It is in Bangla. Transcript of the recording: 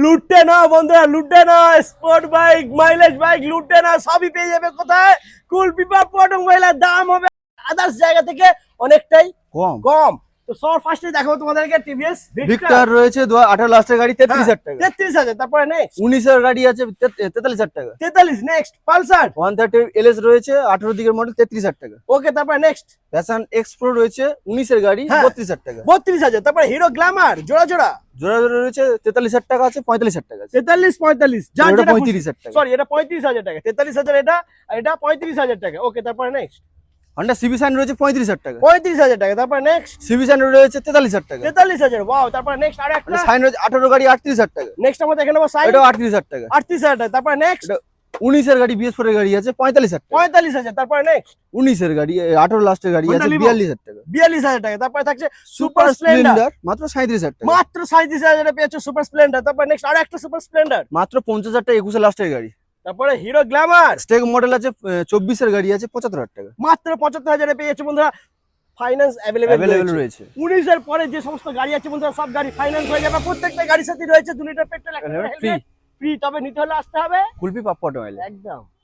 লুটে না বন্ধুরা, লুটে না। স্পোর্ট বাইক, মাইলেজ বাইক লুটে না, সবই পেয়ে যাবে কোথায়? কুল পিপার অটোমোবাইলের। দাম হবে আদার্স জায়গা থেকে অনেকটাই কম। কম। তো সব ফার্স্টে দেখো তোমাদেরকে টিভিএস ভিক্টর রয়েছে 2018 লাস্টের গাড়ি 33,000 টাকা। 33,000। তারপরে নেক্সট 19 এর গাড়ি আছে 43,000 টাকা। 43। নেক্সট পালসার 130 এলএস রয়েছে 18 দিকের মডেল 33,000 টাকা। ওকে। তারপরে নেক্সট প্যাশন এক্স প্রো রয়েছে 19 এর গাড়ি হ্যাঁ। 32,000 টাকা। 32,000। তারপরে হিরো গ্ল্যামার জোড়া জোড়া জোড়া জোড়া রয়েছে 43,000 টাকা আছে, 45,000 টাকা আছে। 43 45 যার ওটা যেটা 35,000 টাকা। সরি, এটা 35,000 টাকা। 43,000 এটা, আর এটা 35,000 টাকা। ওকে। তারপরে নেক্সট হন্ডা সিবি সাইন রয়েছে 35,000 টাকা। 35,000 টাকা। তারপরে নেক্সট সিবি সাইন রয়েছে 43,000 টাকা। 43,000। ওয়াও। তারপরে নেক্সট আর একটা সাইন রয়েছে 18 গাড়ি 38,000 টাকা। নেক্সট আমরা দেখে নেবো সাইড, এটাও 38,000 টাকা। 38,000 টাকা। তারপরে নেক্সট এটা 19 এর গাড়ি BS4 এর গাড়ি আছে 45,000 টাকা। 45,000। তারপরে নেক্সট 19 এর গাড়ি 18 লাস্টের গাড়ি Honda আছে Livo 42,000 টাকা। 42,000 টাকা। তারপরে থাকছে সুপার সুপার স্প্লেন্ডার স্প্লেন্ডার মাত্র 37,000 টাকা। মাত্র 37,000 এ পেয়েছো সুপার স্প্লেন্ডার। তারপরে নেক্সট আর একটা সুপার স্প্লেন্ডার। মাত্র 50,000 টাকা 21 লাস্টের গাড়ি। তারপরে হিরো গ্ল্যামার স্টেক মডেল আছে 24 এর গাড়ি আছে 75,000 টাকা। মাত্র 75,000 এ পেয়েছো বন্ধুরা। ফাইন্যান্স অ্যাভেলেবল অ্যাভেলেবেল রয়েছে। 19 এর পরে যে সমস্ত গাড়ি আছে বন্ধুরা, সব গাড়ি ফাইন্যান্স হয়ে যাবে। প্রত্যেকটা গাড়ির সাথে রয়েছে 2 litre petrol, 1 litre free. Helmet free. তবে নিতে হলে আসতে হবে কুলপি পাপ্পা অটোমোবাইল। একদম।